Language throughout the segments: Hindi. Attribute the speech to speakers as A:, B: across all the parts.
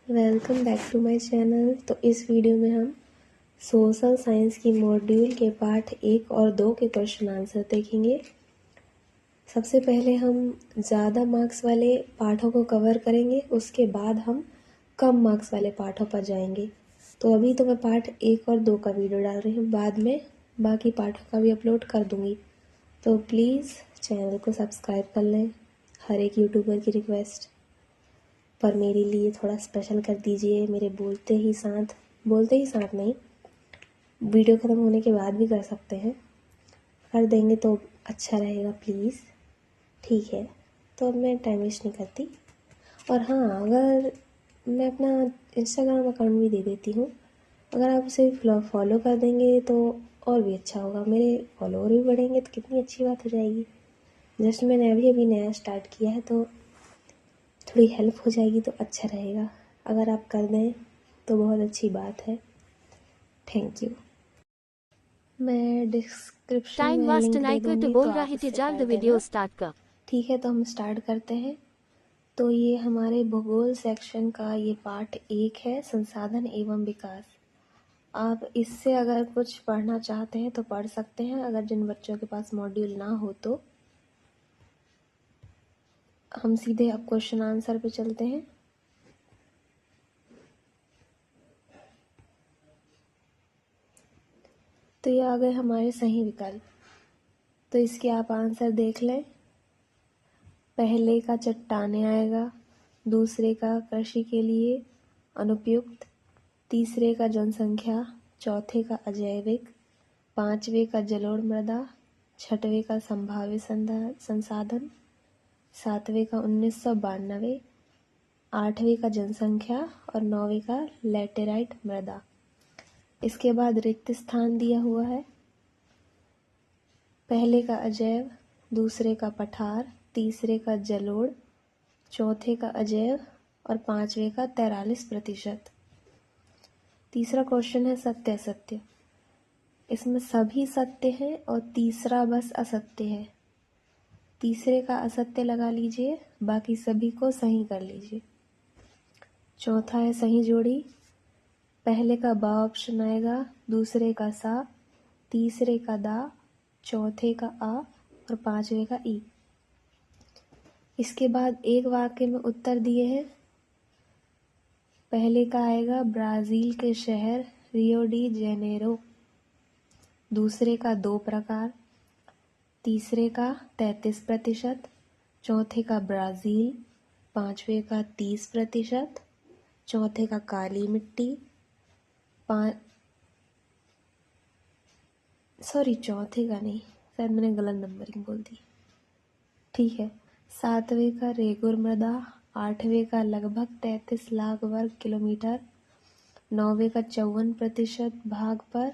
A: Welcome back to my channel. तो इस वीडियो में हम सोशल साइंस की मॉड्यूल के पार्ट 1 और 2 के क्वेश्चन आंसर देखेंगे। सबसे पहले हम ज़्यादा मार्क्स वाले पाठों को कवर करेंगे, उसके बाद हम कम मार्क्स वाले पाठों पर जाएंगे। तो अभी तो मैं पार्ट 1 और 2 का वीडियो डाल रही हूँ, बाद में बाकी पाठों का भी अपलोड कर दूँगी। तो प्लीज़ चैनल को सब्सक्राइब कर लें, हर एक यूट्यूबर की रिक्वेस्ट। पर मेरे लिए थोड़ा स्पेशल कर दीजिए। मेरे बोलते ही साथ नहीं, वीडियो ख़त्म होने के बाद भी कर सकते हैं, कर देंगे तो अच्छा रहेगा प्लीज़। ठीक है, तो अब मैं टाइम वेस्ट नहीं करती। और हाँ, अगर मैं अपना इंस्टाग्राम अकाउंट भी दे देती हूँ, अगर आप उसे फॉलो कर देंगे तो और भी अच्छा होगा। मेरे फॉलोअर भी बढ़ेंगे तो कितनी अच्छी बात हो जाएगी। जस्ट मैंने अभी नया स्टार्ट किया है, तो थोड़ी हेल्प हो जाएगी तो अच्छा रहेगा। अगर आप कर दें तो बहुत अच्छी बात है। Thank you. मैं डिस्क्रिप्शन
B: टाइम
A: में
B: वास्ट
A: लिंक दे
B: नहीं कर तो
A: दूँगी, तो
B: बोल
A: आप
B: रही थी
A: उससे
B: जल्द
A: कर
B: वीडियो
A: देना।
B: स्टार्ट कर।
A: ठीक है, तो हम स्टार्ट करते हैं। तो ये हमारे भूगोल सेक्शन का ये पार्ट 1 है, संसाधन एवं विकास। आप इससे अगर कुछ पढ़ना चाहते हैं तो पढ़ सकते हैं, अगर जिन बच्चों के पास मॉड्यूल ना हो तो। हम सीधे अब क्वेश्चन आंसर पे चलते हैं। तो ये आ गए हमारे सही विकल्प। तो इसके आप आंसर देख लें। पहले का चट्टानें आएगा, दूसरे का कृषि के लिए अनुपयुक्त, तीसरे का जनसंख्या, चौथे का अजैविक, पांचवे का जलोढ़ मृदा, छठवें का संभाव्य संसाधन, सातवें का 1992, आठवें का जनसंख्या और नौवें का लैटेराइट मृदा। इसके बाद रिक्त स्थान दिया हुआ है। पहले का अजैव, दूसरे का पठार, तीसरे का जलोढ़, चौथे का अजैव और पांचवे का 43%। तीसरा क्वेश्चन है सत्य असत्य। इसमें सभी सत्य हैं और तीसरा बस असत्य है। तीसरे का असत्य लगा लीजिए, बाकी सभी को सही कर लीजिए। चौथा है सही जोड़ी। पहले का बा ऑप्शन आएगा, दूसरे का सा, तीसरे का दा, चौथे का आ और पांचवे का ई। इसके बाद एक वाक्य में उत्तर दिए हैं। पहले का आएगा ब्राज़ील के शहर रियो डी जेनेरो, दूसरे का 2 प्रकार, तीसरे का 33%, चौथे का ब्राज़ील, पांचवे का 30%, चौथे का काली मिट्टी, चौथे का नहीं, शायद मैंने गलत नंबरिंग बोल दी। ठीक है, सातवें का रेगुर मृदा, आठवें का लगभग 33 लाख वर्ग किलोमीटर, नौवें का 54% भाग पर,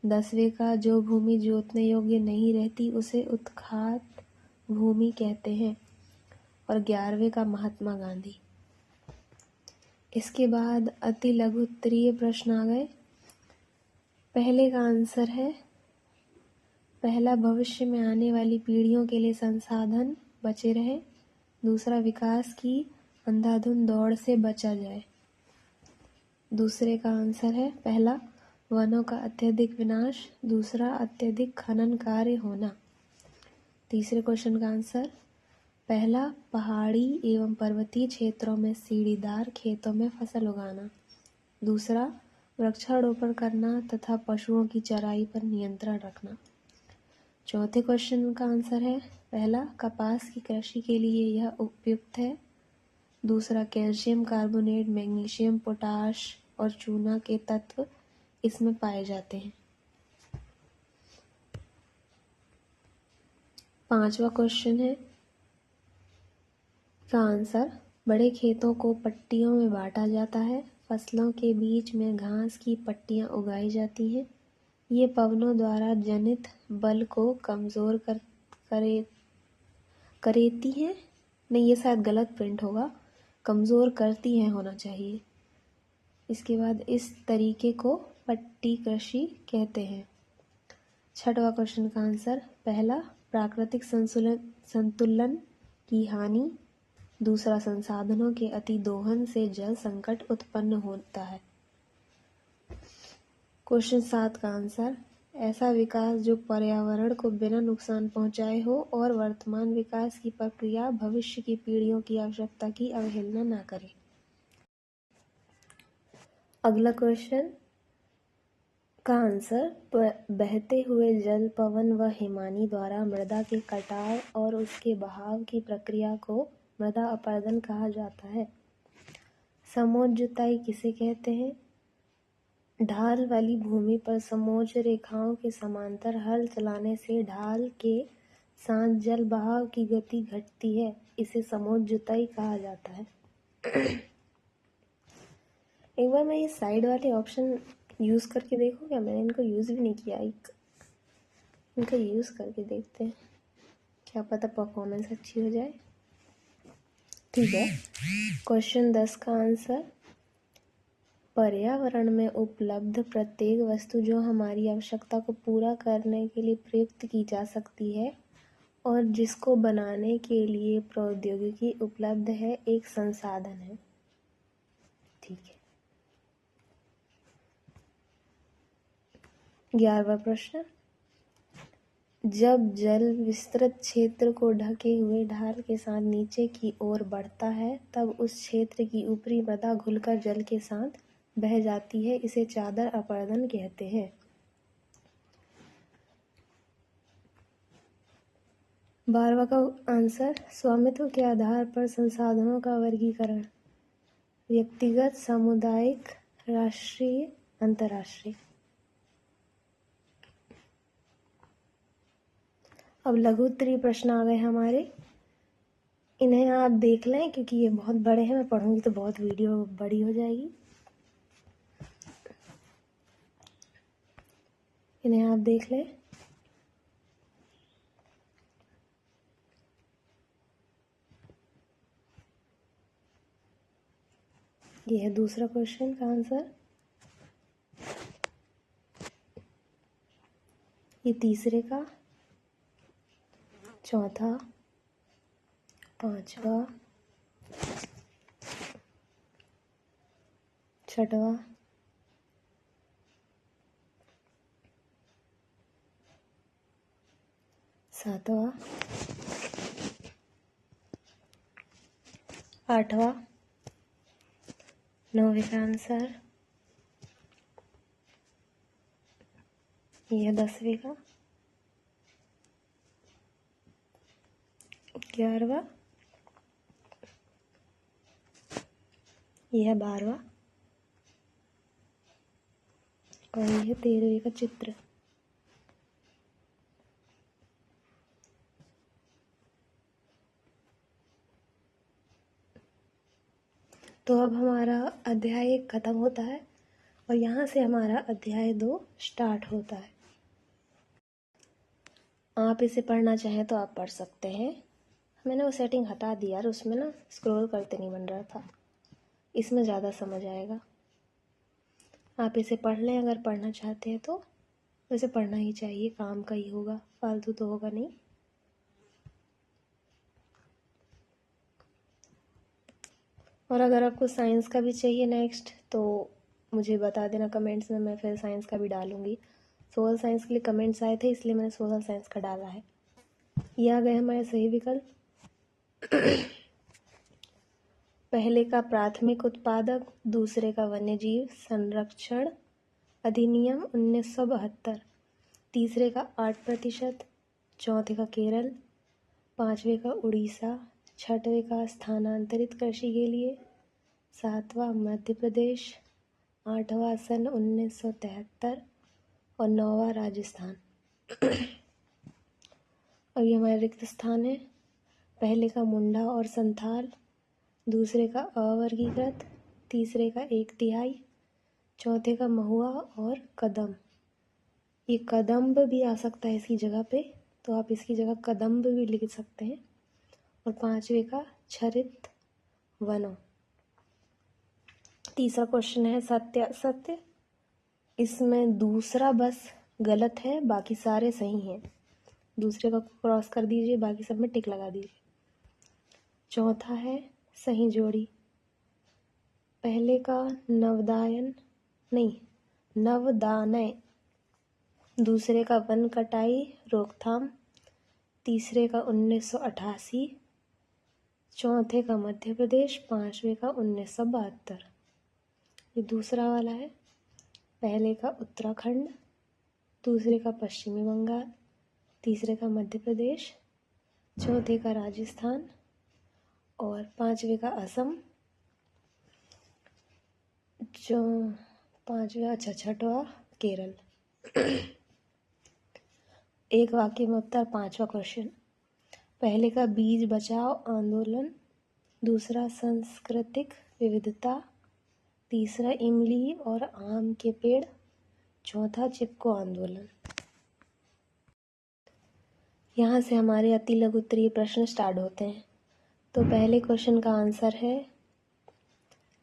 A: 10वें का जो भूमि जोतने योग्य नहीं रहती उसे उत्खात भूमि कहते हैं, और 11वें का महात्मा गांधी। इसके बाद अति लघु उत्तरीय प्रश्न आ गए। पहले का आंसर है, पहला भविष्य में आने वाली पीढ़ियों के लिए संसाधन बचे रहे, दूसरा विकास की अंधाधुंध दौड़ से बचा जाए। दूसरे का आंसर है पहला वनों का अत्यधिक विनाश, दूसरा अत्यधिक खनन कार्य होना। तीसरे क्वेश्चन का आंसर पहला पहाड़ी एवं पर्वतीय क्षेत्रों में सीढ़ीदार खेतों में फसल उगाना, दूसरा वृक्षारोपण करना तथा पशुओं की चराई पर नियंत्रण रखना। चौथे क्वेश्चन का आंसर है पहला कपास की कृषि के लिए यह उपयुक्त है, दूसरा कैल्शियम कार्बोनेट, मैग्नीशियम, पोटाश और चूना के तत्व इसमें पाए जाते हैं। पांचवा क्वेश्चन है का आंसर बड़े खेतों को पट्टियों में बांटा जाता है, फसलों के बीच में घास की पट्टियां उगाई जाती हैं। ये पवनों द्वारा जनित बल को कमज़ोर करेती हैं। नहीं, ये शायद गलत प्रिंट होगा, कमज़ोर करती हैं होना चाहिए। इसके बाद इस तरीके को पट्टी कृषि कहते हैं। छठवां क्वेश्चन का आंसर पहला प्राकृतिक संतुलन की हानि, दूसरा, संसाधनों के अति दोहन से जल संकट उत्पन्न होता है। क्वेश्चन 7 का आंसर, ऐसा विकास जो पर्यावरण को बिना नुकसान पहुंचाए हो और वर्तमान विकास की प्रक्रिया भविष्य की पीढ़ियों की आवश्यकता की अवहेलना न करे। अगला क्वेश्चन का आंसर, बहते हुए जल पवन व हिमानी द्वारा मृदा के कटाव और उसके बहाव की प्रक्रिया को मृदा अपरदन कहा जाता है। समोच्च जुताई किसे कहते हैं? ढाल वाली भूमि पर समोच्च रेखाओं के समांतर हल चलाने से ढाल के साथ जल बहाव की गति घटती है, इसे समोच्च जुताई कहा जाता है। एक बार मैं ये साइड वाले ऑप्शन यूज़ करके देखूँ क्या? मैंने इनको यूज़ भी नहीं किया, इनका यूज़ करके देखते हैं, क्या पता परफॉर्मेंस अच्छी हो जाए। ठीक है। क्वेश्चन 10 का आंसर, पर्यावरण में उपलब्ध प्रत्येक वस्तु जो हमारी आवश्यकता को पूरा करने के लिए प्रयुक्त की जा सकती है और जिसको बनाने के लिए प्रौद्योगिकी उपलब्ध है, एक संसाधन है। ठीक है। 11वां प्रश्न, जब जल विस्तृत क्षेत्र को ढके हुए ढाल के साथ नीचे की ओर बढ़ता है, तब उस क्षेत्र की ऊपरी मृदा घुलकर जल के साथ बह जाती है, इसे चादर अपरदन कहते हैं। 12वां का आंसर, स्वामित्व के आधार पर संसाधनों का वर्गीकरण, व्यक्तिगत, सामुदायिक, राष्ट्रीय, अंतर्राष्ट्रीय। अब लघु उत्तरीय प्रश्न आ गए हमारे, इन्हें आप देख लें क्योंकि ये बहुत बड़े हैं, मैं पढ़ूंगी तो बहुत वीडियो बड़ी हो जाएगी। इन्हें आप देख लें। ये है दूसरा क्वेश्चन का आंसर, ये तीसरे का, चौथा, पांचवा, छठवा, सातवां, आठवां, 9वें का आंसर, यह 10वें का, 11वां, यह 12वां और यह 13वें का चित्र। तो अब हमारा अध्याय 1 खत्म होता है और यहाँ से हमारा अध्याय 2 स्टार्ट होता है। आप इसे पढ़ना चाहें तो आप पढ़ सकते हैं। मैंने वो सेटिंग हटा दी यार, उसमें ना स्क्रॉल करते नहीं बन रहा था, इसमें ज़्यादा समझ आएगा। आप इसे पढ़ लें अगर पढ़ना चाहते हैं तो, वैसे पढ़ना ही चाहिए, काम का ही होगा, फालतू तो होगा नहीं। और अगर आपको साइंस का भी चाहिए नेक्स्ट तो मुझे बता देना कमेंट्स में, मैं फिर साइंस का भी डालूँगी। सोशल साइंस के लिए कमेंट्स आए थे इसलिए मैंने सोशल साइंस का डाला है। ये आ गए हमारे सही विकल्प। पहले का प्राथमिक उत्पादक, दूसरे का वन्यजीव संरक्षण अधिनियम 1972, तीसरे का 8%, चौथे का केरल, पांचवे का उड़ीसा, छठवें का स्थानांतरित कृषि के लिए, सातवां मध्य प्रदेश, आठवां सन 1973 और 9वां राजस्थान। अब ये हमारे रिक्त स्थान है। पहले का मुंडा और संथाल, दूसरे का अवर्गीकृत, तीसरे का 1/3, चौथे का महुआ और कदम। ये कदम्ब भी आ सकता है इसकी जगह पे, तो आप इसकी जगह कदम्ब भी लिख सकते हैं। और पांचवे का छरित वनों। तीसरा क्वेश्चन है सत्य असत्य, इसमें दूसरा बस गलत है, बाकी सारे सही हैं। दूसरे का क्रॉस कर दीजिए, बाकी सब में टिक लगा दीजिए। चौथा है सही जोड़ी। पहले का नवदानय, दूसरे का वन कटाई रोकथाम, तीसरे का 1988, चौथे का मध्य प्रदेश, पांचवे का 1972। ये दूसरा वाला है। पहले का उत्तराखंड, दूसरे का पश्चिमी बंगाल, तीसरे का मध्य प्रदेश, चौथे का राजस्थान और पांचवे का असम, छठवा केरल। एक वाक्य में उत्तर। पांचवा क्वेश्चन। पहले का बीज बचाओ आंदोलन, दूसरा सांस्कृतिक विविधता, तीसरा इमली और आम के पेड़, चौथा चिपको आंदोलन। यहाँ से हमारे अति लघु उत्तरीय प्रश्न स्टार्ट होते हैं। तो पहले क्वेश्चन का आंसर है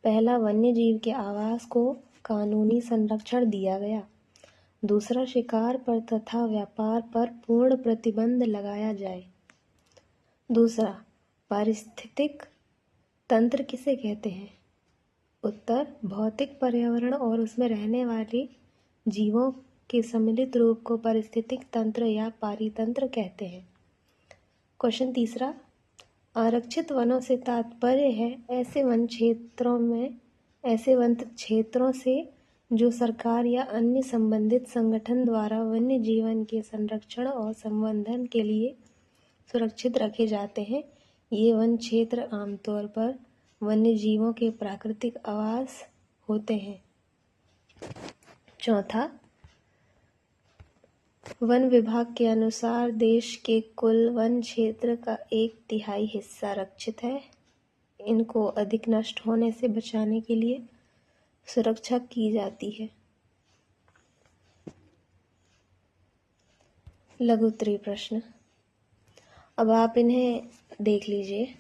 A: पहला, वन्य जीव के आवास को कानूनी संरक्षण दिया गया। दूसरा, शिकार पर तथा व्यापार पर पूर्ण प्रतिबंध लगाया जाए। दूसरा, पारिस्थितिक तंत्र किसे कहते हैं? उत्तर, भौतिक पर्यावरण और उसमें रहने वाले जीवों के सम्मिलित रूप को पारिस्थितिक तंत्र या पारितंत्र कहते हैं। क्वेश्चन तीसरा, आरक्षित वनों से तात्पर्य है ऐसे वन क्षेत्रों से जो सरकार या अन्य संबंधित संगठन द्वारा वन्य जीवन के संरक्षण और संवर्धन के लिए सुरक्षित रखे जाते हैं। ये वन क्षेत्र आमतौर पर वन्य जीवों के प्राकृतिक आवास होते हैं। चौथा, वन विभाग के अनुसार देश के कुल वन क्षेत्र का 1/3 हिस्सा रक्षित है। इनको अधिक नष्ट होने से बचाने के लिए सुरक्षा की जाती है। लघु उत्तरीय प्रश्न। अब आप इन्हें देख लीजिए।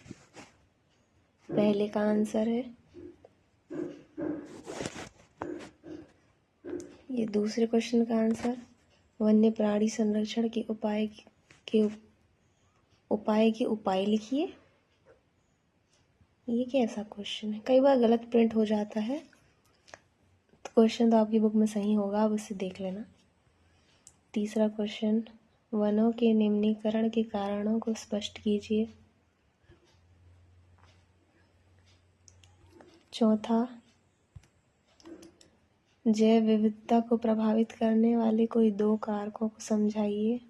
A: पहले का आंसर है, ये दूसरे क्वेश्चन का आंसर, वन्य प्राणी संरक्षण के उपाय लिखिए। ये कैसा क्वेश्चन है? कई बार गलत प्रिंट हो जाता है। तो क्वेश्चन तो आपकी बुक में सही होगा, आप उसे देख लेना। तीसरा क्वेश्चन, वनों के निम्नीकरण के कारणों को स्पष्ट कीजिए। चौथा, जैव विविधता को प्रभावित करने वाले कोई 2 कारकों को समझाइए।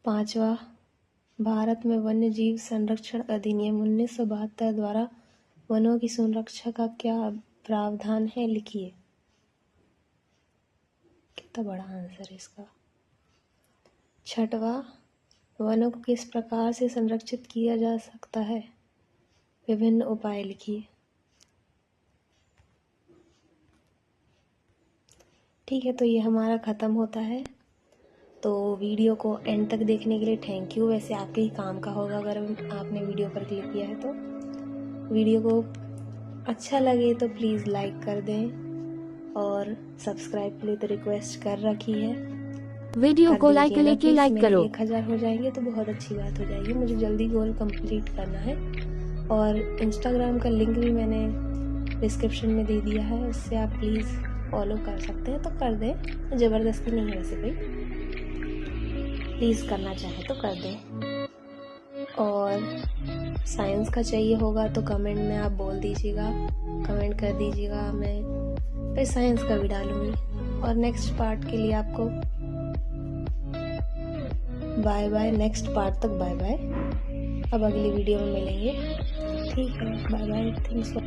A: पांचवा, भारत में वन्य जीव संरक्षण अधिनियम 1972 द्वारा वनों की सुरक्षा का क्या प्रावधान है? लिखिए। कितना बड़ा आंसर है इसका। छठवा, वनों को किस प्रकार से संरक्षित किया जा सकता है? विभिन्न उपाय लिखिए। ठीक है, तो ये हमारा ख़त्म होता है। तो वीडियो को एंड तक देखने के लिए थैंक यू। वैसे आपके ही काम का होगा अगर आपने वीडियो पर क्लिक किया है तो। वीडियो को अच्छा लगे तो प्लीज़ लाइक कर दें और सब्सक्राइब के लिए तो रिक्वेस्ट कर रखी है।
B: वीडियो को लाइक करो।
A: 1000 हो जाएंगे तो बहुत अच्छी बात हो जाएगी। मुझे जल्दी गोल कंप्लीट करना है। और इंस्टाग्राम का लिंक भी मैंने डिस्क्रिप्शन में दे दिया है, उससे आप प्लीज़ फॉलो कर सकते हैं तो कर दें। ज़बरदस्ती नहीं है वैसे कोई, प्लीज़ करना चाहे तो कर दें। और साइंस का चाहिए होगा तो कमेंट में आप बोल दीजिएगा, कमेंट कर दीजिएगा, मैं फिर साइंस का भी डालूँगी। और नेक्स्ट पार्ट के लिए आपको बाय बाय। नेक्स्ट पार्ट तक बाय बाय। अब अगली वीडियो में मिलेंगे। ठीक है, बाय बाय। Thanks for